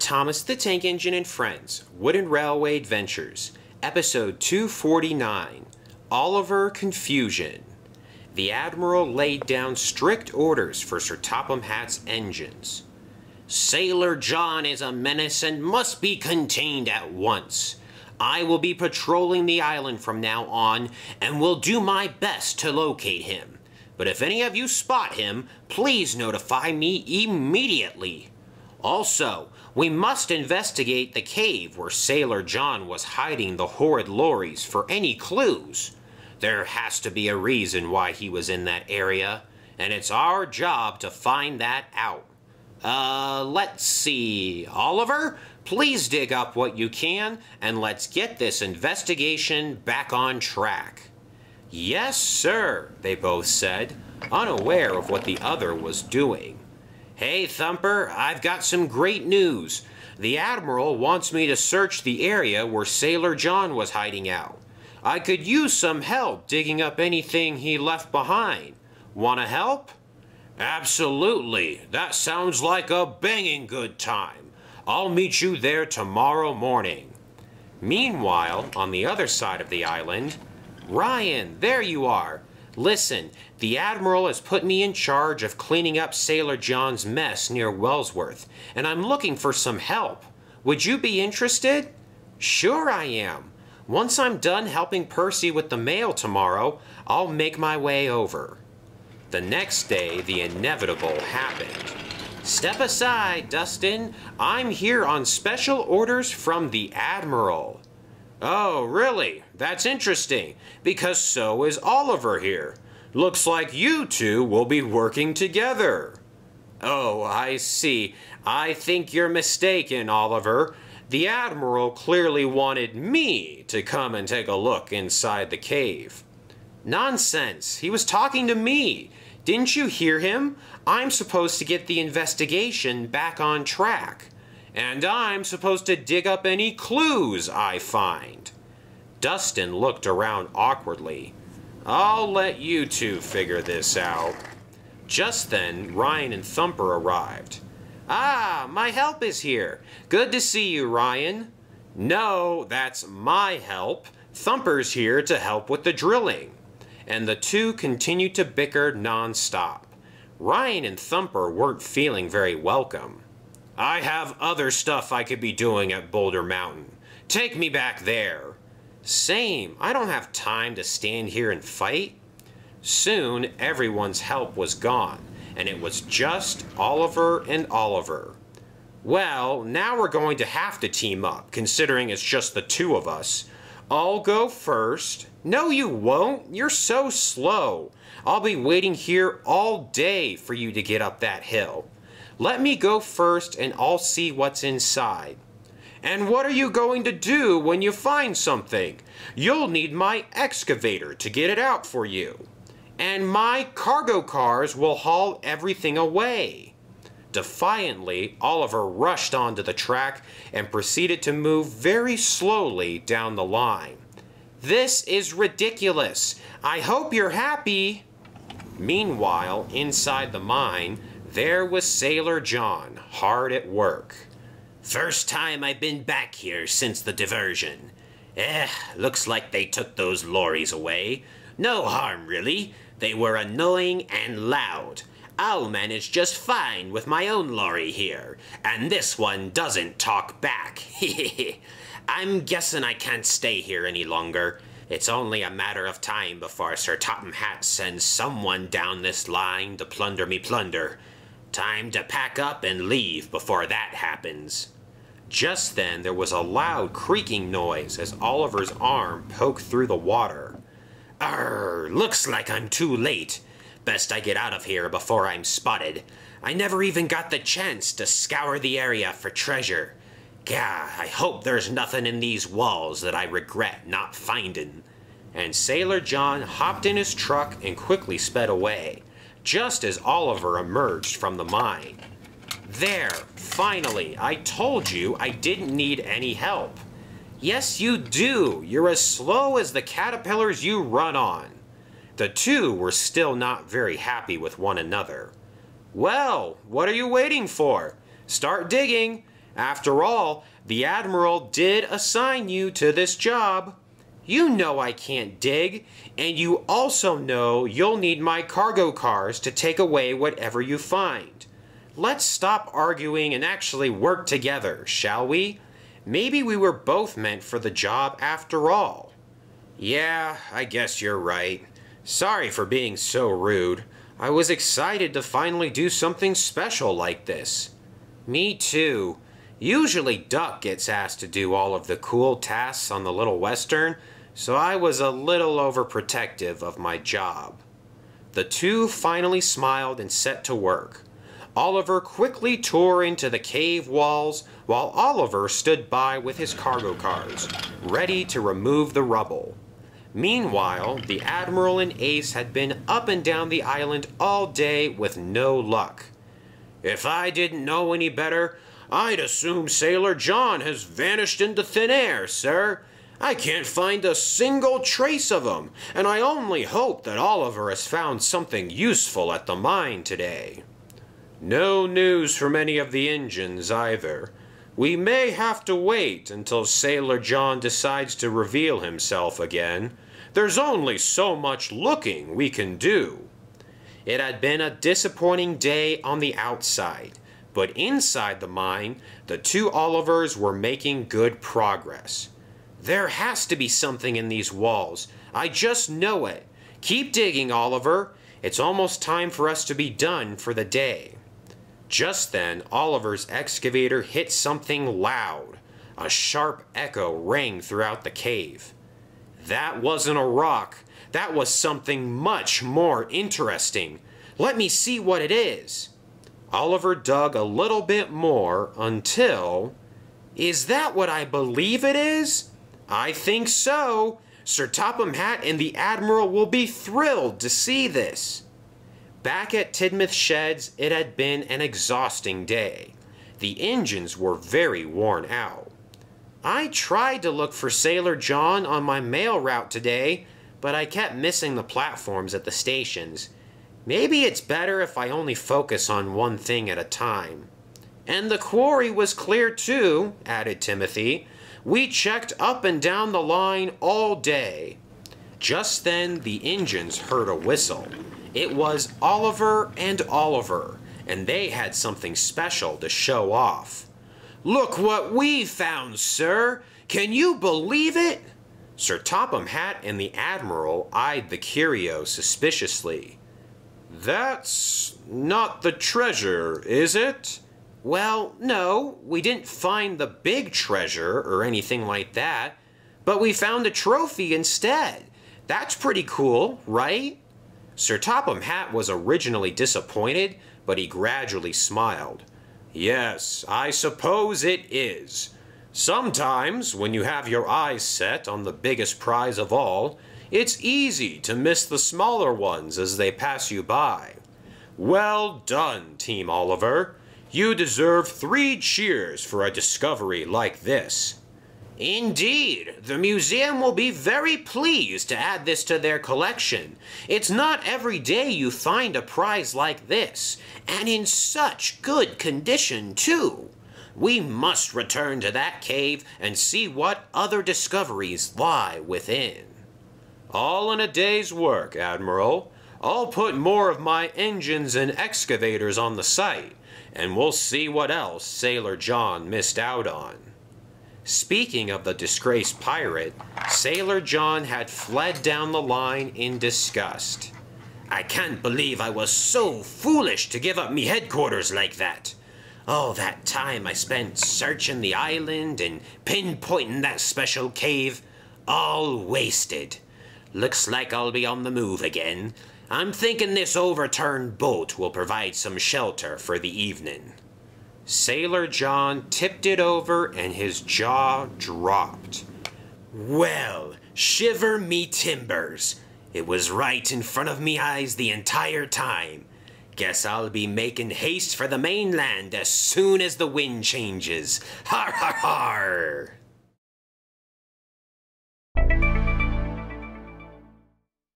Thomas the Tank Engine and Friends, Wooden Railway Adventures, Episode 249, Oliver Confusion. The Admiral laid down strict orders for Sir Topham Hatt's engines. Sailor John is a menace and must be contained at once. I will be patrolling the island from now on and will do my best to locate him. But if any of you spot him, please notify me immediately. Also, we must investigate the cave where Sailor John was hiding the horrid lorries for any clues. There has to be a reason why he was in that area, and it's our job to find that out. Let's see. Oliver, please dig up what you can, and let's get this investigation back on track. Yes, sir, they both said, unaware of what the other was doing. Hey, Thumper, I've got some great news. The Admiral wants me to search the area where Sailor John was hiding out. I could use some help digging up anything he left behind. Want to help? Absolutely. That sounds like a banging good time. I'll meet you there tomorrow morning. Meanwhile, on the other side of the island, Ryan, there you are. Listen, the Admiral has put me in charge of cleaning up Sailor John's mess near Wellsworth, and I'm looking for some help. Would you be interested? Sure I am. Once I'm done helping Percy with the mail tomorrow, I'll make my way over. The next day, the inevitable happened. Step aside, Dustin. I'm here on special orders from the Admiral. Oh, really? That's interesting, because so is Oliver here. Looks like you two will be working together. Oh, I see. I think you're mistaken, Oliver. The Admiral clearly wanted me to come and take a look inside the cave. Nonsense. He was talking to me. Didn't you hear him? I'm supposed to get the investigation back on track. And I'm supposed to dig up any clues I find. Dustin looked around awkwardly. I'll let you two figure this out. Just then, Ryan and Thumper arrived. Ah, my help is here. Good to see you, Ryan. No, that's my help. Thumper's here to help with the drilling. And the two continued to bicker non-stop. Ryan and Thumper weren't feeling very welcome. I have other stuff I could be doing at Boulder Mountain. Take me back there. Same. I don't have time to stand here and fight. Soon, everyone's help was gone, and it was just Oliver and Oliver. Well, now we're going to have to team up, considering it's just the two of us. I'll go first. No, you won't. You're so slow. I'll be waiting here all day for you to get up that hill. Let me go first and I'll see what's inside. And what are you going to do when you find something? You'll need my excavator to get it out for you. And my cargo cars will haul everything away. Defiantly, Oliver rushed onto the track and proceeded to move very slowly down the line. This is ridiculous. I hope you're happy. Meanwhile, inside the mine, there was Sailor John, hard at work. First time I've been back here since the diversion. Looks like they took those lorries away. No harm, really. They were annoying and loud. I'll manage just fine with my own lorry here, and this one doesn't talk back. I'm guessing I can't stay here any longer. It's only a matter of time before Sir Topham Hatt sends someone down this line to plunder me plunder. Time to pack up and leave before that happens. Just then there was a loud creaking noise as Oliver's arm poked through the water. Arr, looks like I'm too late. Best I get out of here before I'm spotted. I never even got the chance to scour the area for treasure. Gah, I hope there's nothing in these walls that I regret not finding. And Sailor John hopped in his truck and quickly sped away, just as Oliver emerged from the mine. There, finally, I told you I didn't need any help. Yes, you do. You're as slow as the caterpillars you run on. The two were still not very happy with one another. Well, what are you waiting for? Start digging. After all, the Admiral did assign you to this job. You know I can't dig, and you also know you'll need my cargo cars to take away whatever you find. Let's stop arguing and actually work together, shall we? Maybe we were both meant for the job after all. Yeah, I guess you're right. Sorry for being so rude. I was excited to finally do something special like this. Me too. Usually Duck gets asked to do all of the cool tasks on the Little Western, so I was a little overprotective of my job. The two finally smiled and set to work. Oliver quickly tore into the cave walls, while Oliver stood by with his cargo cars, ready to remove the rubble. Meanwhile, the Admiral and Ace had been up and down the island all day with no luck. If I didn't know any better, I'd assume Sailor John has vanished into thin air, sir. I can't find a single trace of him, and I only hope that Oliver has found something useful at the mine today. No news from any of the engines either. We may have to wait until Sailor John decides to reveal himself again. There's only so much looking we can do. It had been a disappointing day on the outside, but inside the mine, the two Olivers were making good progress. There has to be something in these walls. I just know it. Keep digging, Oliver. It's almost time for us to be done for the day. Just then, Oliver's excavator hit something loud. A sharp echo rang throughout the cave. That wasn't a rock. That was something much more interesting. Let me see what it is. Oliver dug a little bit more until... Is that what I believe it is? I think so. Sir Topham Hatt and the Admiral will be thrilled to see this. Back at Tidmouth Sheds, it had been an exhausting day. The engines were very worn out. I tried to look for Sailor John on my mail route today, but I kept missing the platforms at the stations. Maybe it's better if I only focus on one thing at a time. And the quarry was clear too, added Timothy. We checked up and down the line all day. Just then, the engines heard a whistle. It was Oliver and Oliver, and they had something special to show off. Look what we found, sir! Can you believe it? Sir Topham Hatt and the Admiral eyed the curio suspiciously. That's not the treasure, is it? Well, no, we didn't find the big treasure or anything like that, but we found a trophy instead. That's pretty cool, right? Sir Topham Hatt was originally disappointed, but he gradually smiled. Yes, I suppose it is. Sometimes, when you have your eyes set on the biggest prize of all, it's easy to miss the smaller ones as they pass you by. Well done, Team Oliver. You deserve 3 cheers for a discovery like this. Indeed, the museum will be very pleased to add this to their collection. It's not every day you find a prize like this, and in such good condition, too. We must return to that cave and see what other discoveries lie within. All in a day's work, Admiral. I'll put more of my engines and excavators on the site, and we'll see what else Sailor John missed out on. Speaking of the disgraced pirate, Sailor John had fled down the line in disgust. I can't believe I was so foolish to give up me headquarters like that. All that time I spent searching the island and pinpointing that special cave, all wasted. Looks like I'll be on the move again. I'm thinking this overturned boat will provide some shelter for the evening. Sailor John tipped it over and his jaw dropped. Well, shiver me timbers. It was right in front of me eyes the entire time. Guess I'll be making haste for the mainland as soon as the wind changes. Har har har!